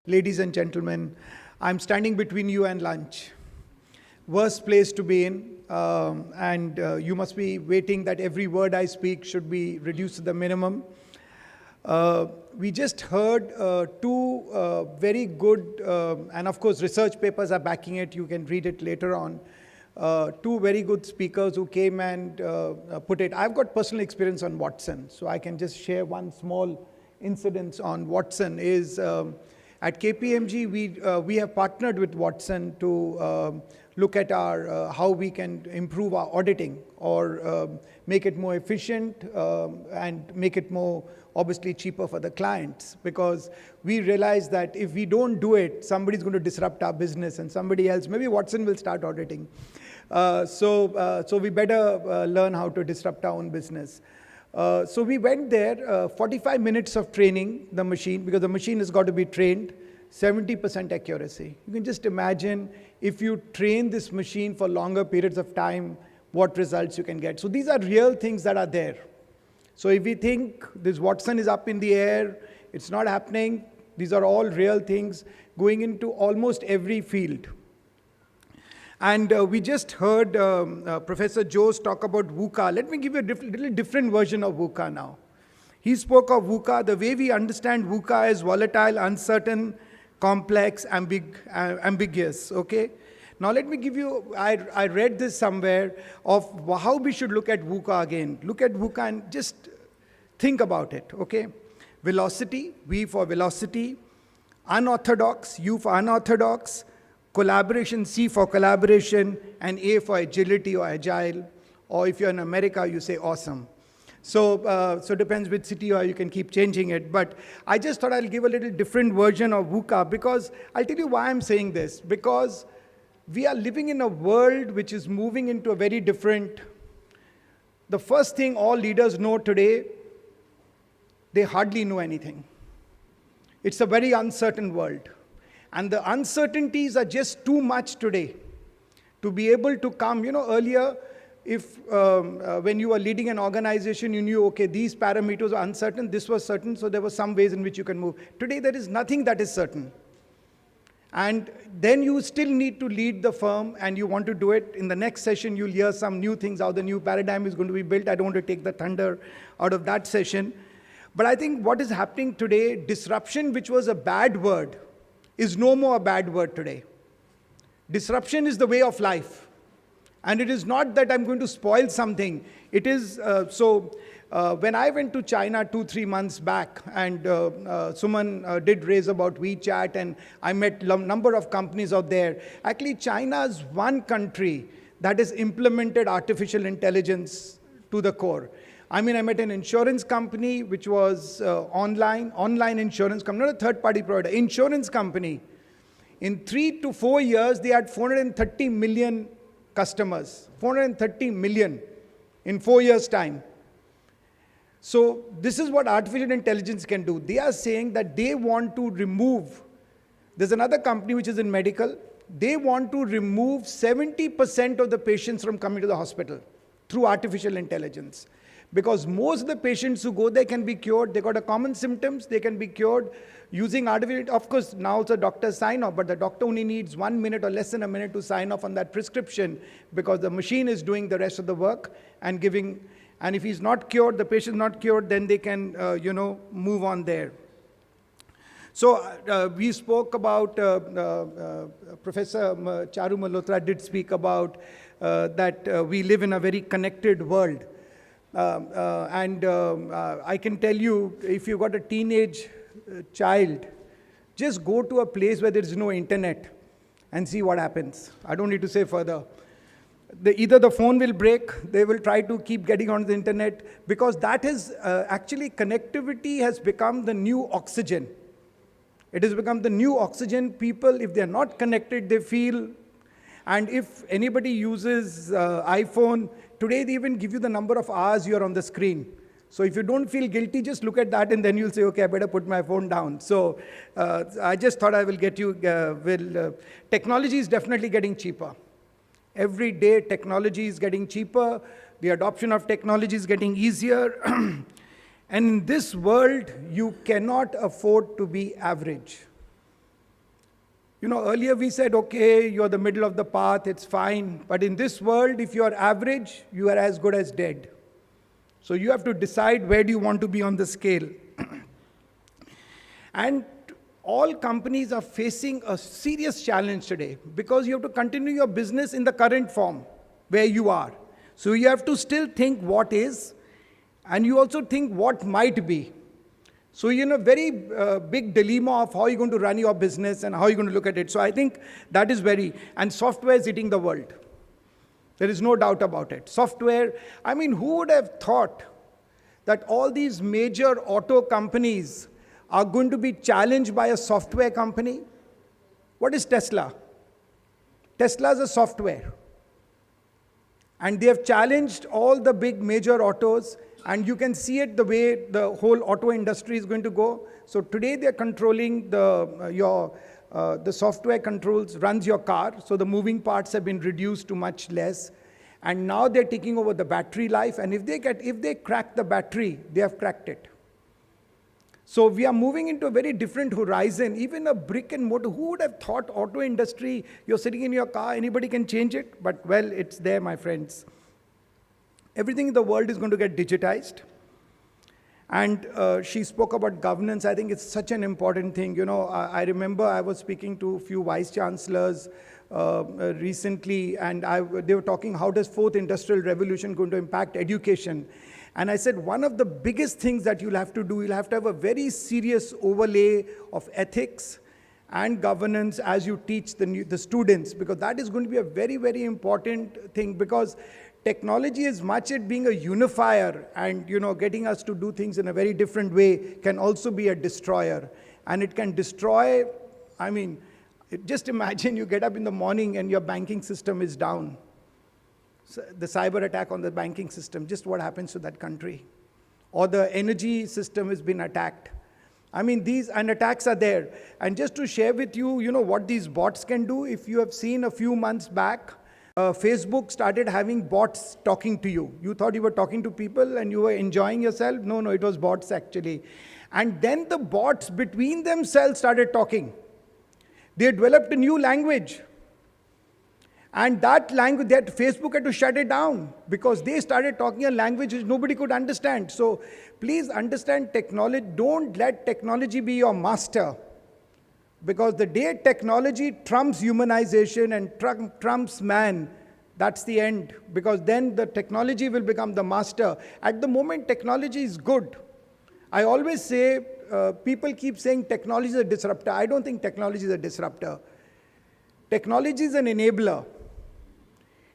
Ladies and gentlemen, I'm standing between you and lunch. Worst place to be in, and you must be waiting that every word I speak should be reduced to the minimum. We just heard two very good, and of course research papers are backing it, you can read it later on. Two very good speakers who came and put it. I've got personal experience on Watson, so I can just share one small incident on Watson. At KPMG, we have partnered with Watson to look at our how we can improve our auditing or make it more efficient and make it more obviously cheaper for the clients, because we realize that if we don't do it, somebody's going to disrupt our business and somebody else, maybe Watson will start auditing. So we better learn how to disrupt our own business. So we went there, 45 minutes of training the machine, because the machine has got to be trained, 70% accuracy. You can just imagine if you train this machine for longer periods of time, what results you can get. So these are real things that are there. So if we think this Watson is up in the air, it's not happening, these are all real things going into almost every field. And we just heard Professor Jose talk about VUCA. Let me give you a little different version of VUCA now. He spoke of VUCA. The way we understand VUCA is volatile, uncertain, complex, ambiguous. Okay? Now let me give you, I read this somewhere of how we should look at VUCA again. Look at VUCA and just think about it. Okay? Velocity, V for velocity. Unorthodox, U for unorthodox. Collaboration, C for collaboration, and A for agility or agile, or if you're in America, you say awesome. So depends which city, or you can keep changing it. But I just thought I'll give a little different version of VUCA, because I'll tell you why I'm saying this. Because we are living in a world which is moving into a very different. The first thing all leaders know today, they hardly know anything. It's a very uncertain world. And the uncertainties are just too much today to be able to come. You know, earlier, if when you were leading an organization, you knew, okay, these parameters are uncertain, this was certain, so there were some ways in which you can move. Today, there is nothing that is certain. And then you still need to lead the firm, and you want to do it. In the next session, you'll hear some new things, how the new paradigm is going to be built. I don't want to take the thunder out of that session. But I think what is happening today, disruption, which was a bad word, is no more a bad word today. Disruption is the way of life. And it is not that I'm going to spoil something. It is, when I went to China 2-3 months back, and Suman did raise about WeChat, and I met a number of companies out there. Actually, China is one country that has implemented artificial intelligence to the core. I mean, I met an insurance company which was online insurance company, not a third-party provider, insurance company. In 3 to 4 years, they had 430 million customers, 430 million in 4 years' time. So this is what artificial intelligence can do. They are saying that they want to remove, there's another company which is in medical, they want to remove 70% of the patients from coming to the hospital through artificial intelligence. Because most of the patients who go there can be cured. They got a common symptoms, they can be cured using artificial. Of course, now also doctors sign off, but the doctor only needs 1 minute or less than a minute to sign off on that prescription, because the machine is doing the rest of the work and giving. And if he's not cured, the patient's not cured, then they can, move on there. So we spoke about, Professor Charu Malhotra did speak about that we live in a very connected world. I can tell you, if you've got a teenage child, just go to a place where there is no internet and see what happens. I don't need to say further. Either the phone will break, they will try to keep getting on the internet, because that is actually connectivity has become the new oxygen. It has become the new oxygen. People, if they're not connected, they feel. And if anybody uses iPhone, today they even give you the number of hours you're on the screen. So if you don't feel guilty, just look at that and then you'll say, okay, I better put my phone down. So I just thought I will get you, technology is definitely getting cheaper. Every day technology is getting cheaper. The adoption of technology is getting easier. And in this world, you cannot afford to be average. Earlier we said, okay, you're the middle of the path, it's fine. But in this world, if you're average, you are as good as dead. So you have to decide where do you want to be on the scale. And all companies are facing a serious challenge today because you have to continue your business in the current form where you are. So you have to still think what is, and you also think what might be. So you're in a very big dilemma of how you're going to run your business and how you're going to look at it. So I think that is and software is eating the world. There is no doubt about it. Software, who would have thought that all these major auto companies are going to be challenged by a software company? What is Tesla? Tesla is a software. And they have challenged all the big major autos. And you can see it the way the whole auto industry is going to go. So today they're controlling the software runs your car. So the moving parts have been reduced to much less. And now they're taking over the battery life. And if they crack the battery, they have cracked it. So we are moving into a very different horizon. Even a brick and mortar, who would have thought auto industry, you're sitting in your car, anybody can change it? But well, it's there, my friends. Everything in the world is going to get digitized. And she spoke about governance. I think it's such an important thing. I remember I was speaking to a few vice chancellors recently, and they were talking, how does fourth industrial revolution going to impact education? And I said, one of the biggest things that you'll have to do, you'll have to have a very serious overlay of ethics and governance as you teach the students, because that is going to be a very, very important thing, because technology, as much as being a unifier and getting us to do things in a very different way, can also be a destroyer. And it can destroy, just imagine you get up in the morning and your banking system is down. So the cyber attack on the banking system, just what happens to that country? Or the energy system has been attacked. These attacks are there. And just to share with you, what these bots can do, if you have seen a few months back, Facebook started having bots talking to you. You thought you were talking to people and you were enjoying yourself. No, it was bots actually. And then the bots between themselves started talking. They developed a new language. And that language, Facebook had to shut it down because they started talking a language which nobody could understand. So please understand technology. Don't let technology be your master. Because the day technology trumps humanization and trumps man, that's the end. Because then the technology will become the master. At the moment, technology is good. I always say, people keep saying technology is a disruptor. I don't think technology is a disruptor. Technology is an enabler.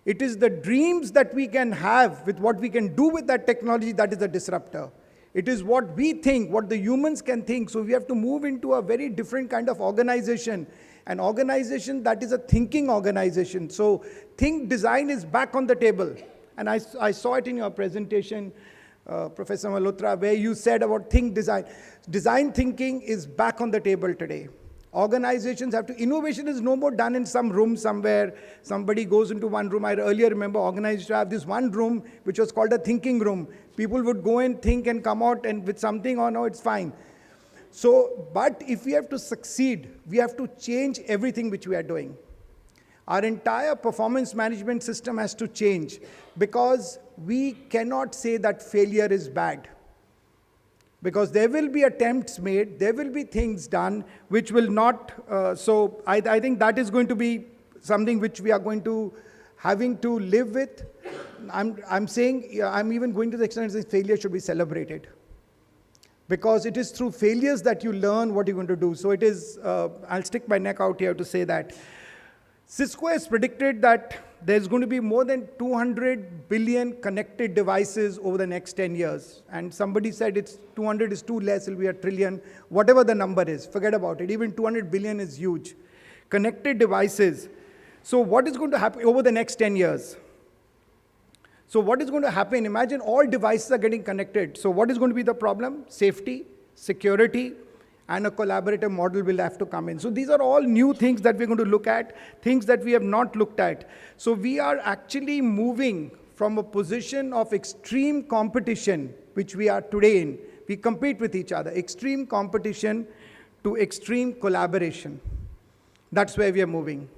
It is the dreams that we can have with what we can do with that technology that is a disruptor. It is what we think, what the humans can think. So we have to move into a very different kind of organization. An organization that is a thinking organization. So think design is back on the table. And I saw it in your presentation, Professor Malhotra, where you said about think design. Design thinking is back on the table today. Organizations have to, innovation is no more done in some room somewhere. Somebody goes into one room. I earlier remember organized to have this one room which was called a thinking room. People would go and think and come out and with something, oh no, it's fine. So, but if we have to succeed, we have to change everything which we are doing. Our entire performance management system has to change because we cannot say that failure is bad. Because there will be attempts made, there will be things done which will not, so I think that is going to be something which we are going to having to live with. I'm saying, I'm even going to the extent that failure should be celebrated. Because it is through failures that you learn what you're going to do. So it is, I'll stick my neck out here to say that. Cisco has predicted that there's going to be more than 200 billion connected devices over the next 10 years. And somebody said 200 is too less, it'll be 1 trillion. Whatever the number is, forget about it. Even 200 billion is huge. Connected devices. So what is going to happen over the next 10 years? So what is going to happen? Imagine all devices are getting connected. So what is going to be the problem? Safety, security, and a collaborative model will have to come in. So these are all new things that we're going to look at, things that we have not looked at. So we are actually moving from a position of extreme competition, which we are today in. We compete with each other. Extreme competition to extreme collaboration. That's where we are moving.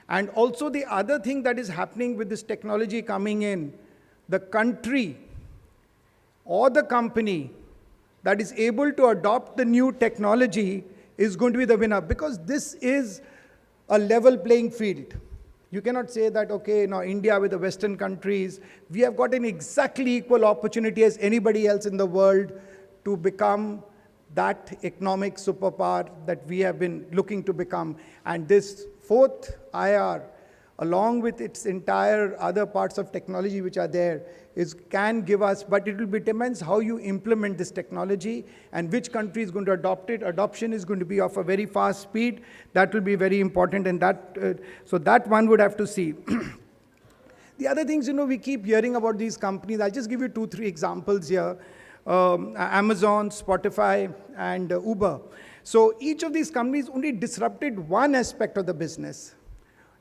And also the other thing that is happening with this technology coming in, the country or the company that is able to adopt the new technology is going to be the winner, because this is a level playing field. You cannot say that, okay, now India with the Western countries, we have got an exactly equal opportunity as anybody else in the world to become that economic superpower that we have been looking to become. And this fourth IR, along with its entire other parts of technology which are there, can give us, but it will be depends how you implement this technology and which country is going to adopt it. Adoption is going to be of a very fast speed. That will be very important, and so that one would have to see. The other things, we keep hearing about these companies. I'll just give you 2-3 examples here. Amazon, Spotify, and Uber. So each of these companies only disrupted one aspect of the business.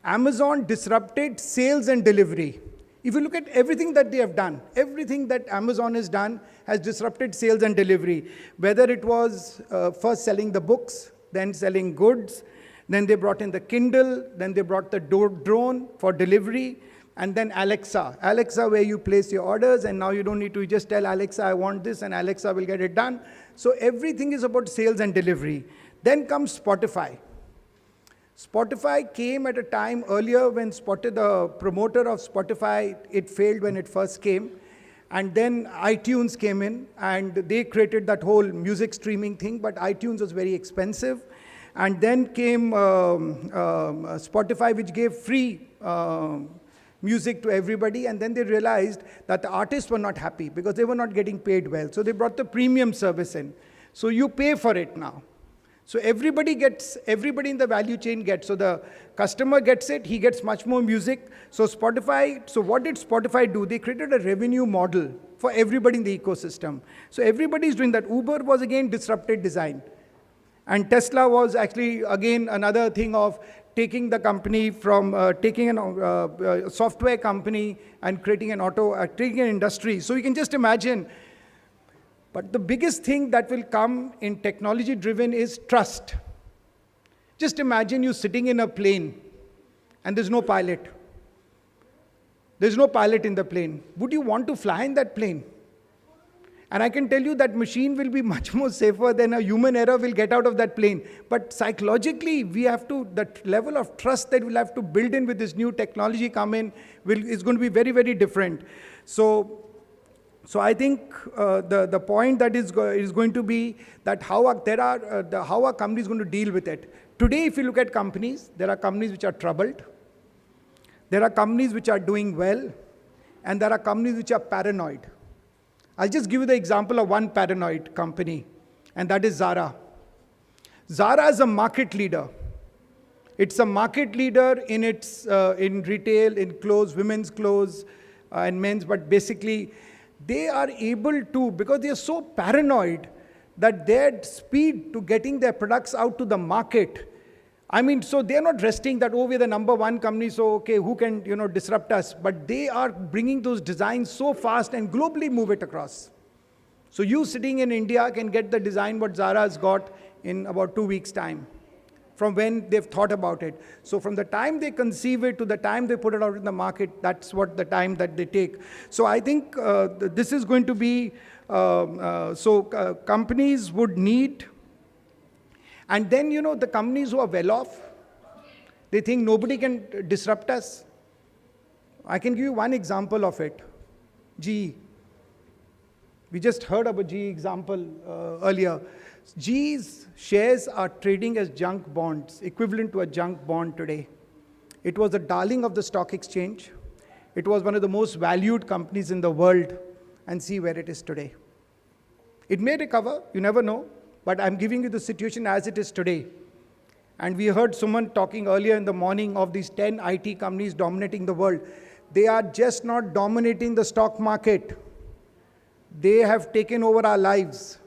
Amazon disrupted sales and delivery. If you look at everything that they have done, everything that Amazon has done has disrupted sales and delivery. Whether it was first selling the books, then selling goods, then they brought in the Kindle, then they brought the drone for delivery, and then Alexa. Alexa, where you place your orders, and now you don't need to just tell Alexa, I want this, and Alexa will get it done. So everything is about sales and delivery. Then comes Spotify. Spotify came at a time earlier when the promoter of Spotify, it failed when it first came. And then iTunes came in, and they created that whole music streaming thing, but iTunes was very expensive. And then came Spotify, which gave free music to everybody, and then they realized that the artists were not happy because they were not getting paid well. So they brought the premium service in. So you pay for it now. So everybody in the value chain gets. So the customer gets it, he gets much more music. So what did Spotify do? They created a revenue model for everybody in the ecosystem. So everybody is doing that. Uber was again disrupted design. And Tesla was actually, again, another thing of taking the company from, taking a software company and creating an industry. So you can just imagine. But the biggest thing that will come in technology-driven is trust. Just imagine you sitting in a plane and there's no pilot. There's no pilot in the plane. Would you want to fly in that plane? And I can tell you that machine will be much more safer than a human error will get out of that plane. But psychologically, that level of trust that we'll have to build in with this new technology is going to be very, very different. So I think the point that is going to be that how are companies going to deal with it. Today, if you look at companies, there are companies which are troubled. There are companies which are doing well. And there are companies which are paranoid. I'll just give you the example of one paranoid company, and that is Zara. Zara is a market leader. It's a market leader in retail, in clothes, women's clothes, and men's, but basically, they are able to, because they are so paranoid that their speed to getting their products out to the market, so they're not resting that, we're the number one company, so okay, who can, disrupt us? But they are bringing those designs so fast and globally move it across. So you sitting in India can get the design what Zara has got in about 2 weeks' time, from when they've thought about it. So from the time they conceive it to the time they put it out in the market, that's what the time that they take. So I think this is going to be, companies would need. And then, the companies who are well off, they think nobody can disrupt us. I can give you one example of it. GE. We just heard about GE example earlier. GE's shares are trading as junk bonds, equivalent to a junk bond today. It was the darling of the stock exchange. It was one of the most valued companies in the world, and see where it is today. It may recover, you never know. But I'm giving you the situation as it is today. And we heard someone talking earlier in the morning of these 10 IT companies dominating the world. They are just not dominating the stock market. They have taken over our lives.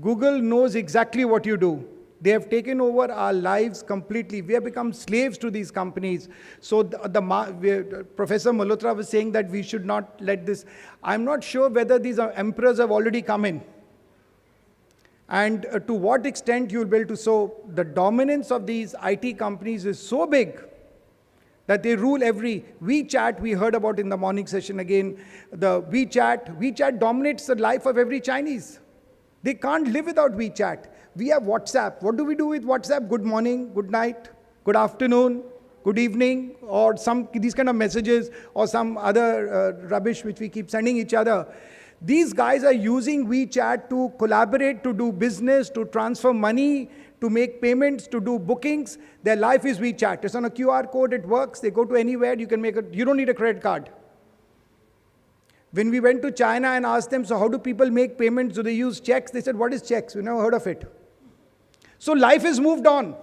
Google knows exactly what you do. They have taken over our lives completely. We have become slaves to these companies. So Professor Malhotra was saying that we should not let this. I'm not sure whether these emperors have already come in. And to what extent you will be able to, so the dominance of these IT companies is so big that they rule every WeChat we heard about in the morning session again. The WeChat dominates the life of every Chinese. They can't live without WeChat. We have WhatsApp. What do we do with WhatsApp? Good morning, good night, good afternoon, good evening, or these kind of messages, or some other rubbish which we keep sending each other. These guys are using WeChat to collaborate, to do business, to transfer money, to make payments, to do bookings. Their life is WeChat. It's on a QR code, it works. They go to anywhere, you don't need a credit card. When we went to China and asked them, so how do people make payments? Do they use checks? They said, what is checks? We never heard of it. So life has moved on.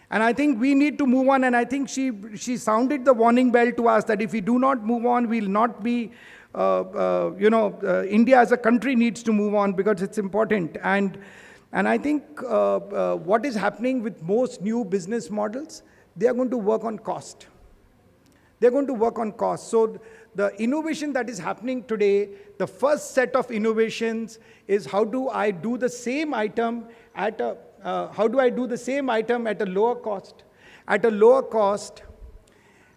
And I think we need to move on. And I think she sounded the warning bell to us that if we do not move on, we'll not be, India as a country needs to move on because it's important. And I think what is happening with most new business models, they are going to work on cost. They're going to work on cost. So the innovation that is happening today, the first set of innovations is how do I do the same item at a lower cost,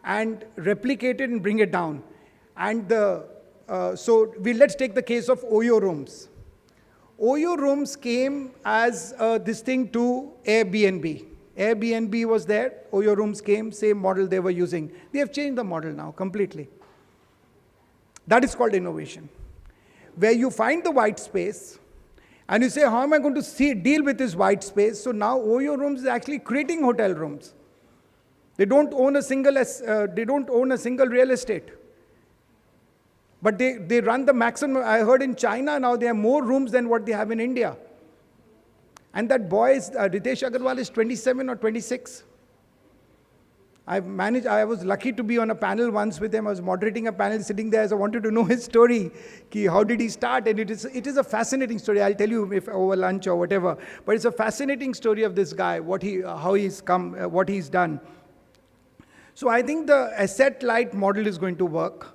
and replicate it and bring it down. And let's take the case of Oyo rooms. Oyo rooms came as this thing to Airbnb. Airbnb was there, Oyo rooms came, same model they were using. They have changed the model now completely. That is called innovation. Where you find the white space, and you say, how am I going to deal with this white space? So now Oyo rooms is actually creating hotel rooms. They don't own a single real estate. But they run the maximum. I heard in China now they have more rooms than what they have in India. And that boy, Ritesh Agarwal, is 27 or 26. I was lucky to be on a panel once with him. I was moderating a panel sitting there, so I wanted to know his story. How did he start? And it is a fascinating story. I'll tell you if over lunch or whatever. But it's a fascinating story of this guy, how he's come, what he's done. So I think the asset-light model is going to work.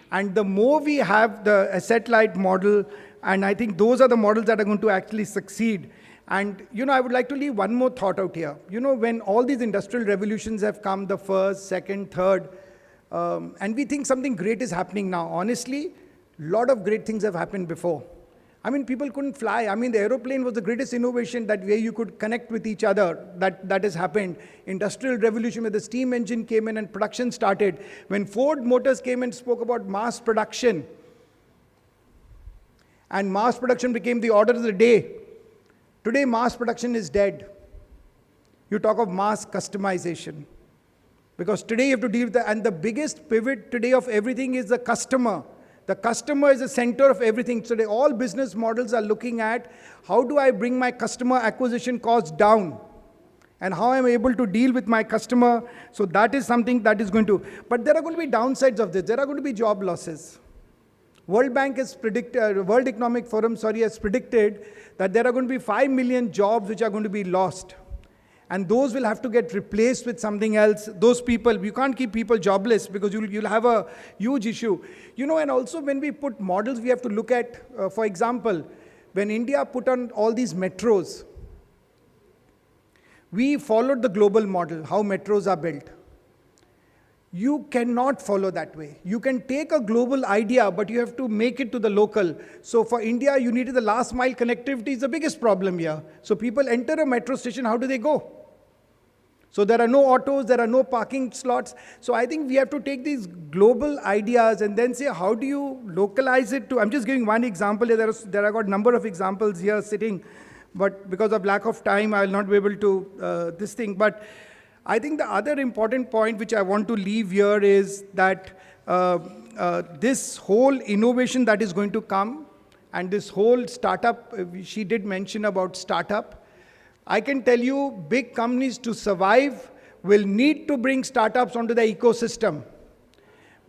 And the more we have the asset-light model, and I think those are the models that are going to actually succeed. And, I would like to leave one more thought out here. When all these industrial revolutions have come, the first, second, third, and we think something great is happening now. Honestly, a lot of great things have happened before. People couldn't fly. The aeroplane was the greatest innovation, that way you could connect with each other. That has happened. Industrial revolution, where the steam engine came in and production started. When Ford Motors came and spoke about mass production, and mass production became the order of the day. Today, mass production is dead. You talk of mass customization. Because today you have to deal with and the biggest pivot today of everything is the customer. The customer is the center of everything. Today, all business models are looking at how do I bring my customer acquisition costs down? And how am I able to deal with my customer? So that is something that is going to, but there are going to be downsides of this. There are going to be job losses. World Economic Forum has predicted that there are going to be 5 million jobs which are going to be lost. And those will have to get replaced with something else. Those people, you can't keep people jobless because you'll have a huge issue. And also when we put models, we have to look at, for example, when India put on all these metros, we followed the global model, how metros are built. You cannot follow that way. You can take a global idea, but you have to make it to the local. So for India, you needed the last mile connectivity is the biggest problem here. So people enter a metro station, how do they go? So there are no autos, there are no parking slots. So I think we have to take these global ideas and then say, how do you localize it to, I'm just giving one example. There are got a number of examples here sitting, but because of lack of time, I will not be able to this thing. But I think the other important point which I want to leave here is that this whole innovation that is going to come and this whole startup, she did mention about startup. I can tell you big companies to survive will need to bring startups onto the ecosystem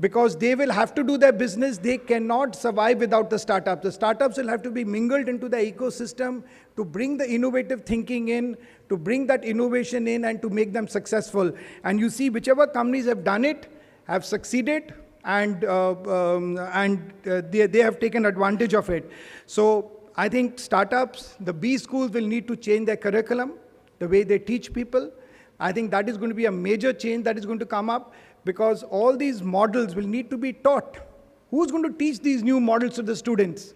because they will have to do their business. They cannot survive without the startups. The startups will have to be mingled into the ecosystem to bring the innovative thinking in, to bring that innovation in and to make them successful. And you see whichever companies have done it, have succeeded and they have taken advantage of it. So I think startups, the B schools will need to change their curriculum, the way they teach people. I think that is going to be a major change that is going to come up, because all these models will need to be taught. Who's going to teach these new models to the students?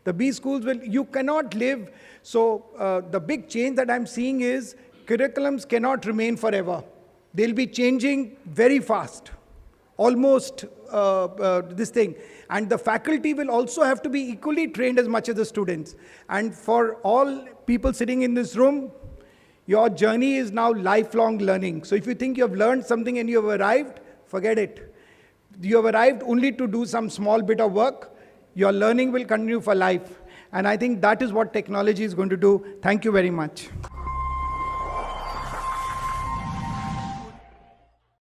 The B schools you cannot live. So the big change that I'm seeing is curriculums cannot remain forever. They'll be changing very fast, almost this thing. And the faculty will also have to be equally trained as much as the students. And for all people sitting in this room, your journey is now lifelong learning. So if you think you have learned something and you have arrived, forget it. You have arrived only to do some small bit of work. Your learning will continue for life. And I think that is what technology is going to do. Thank you very much.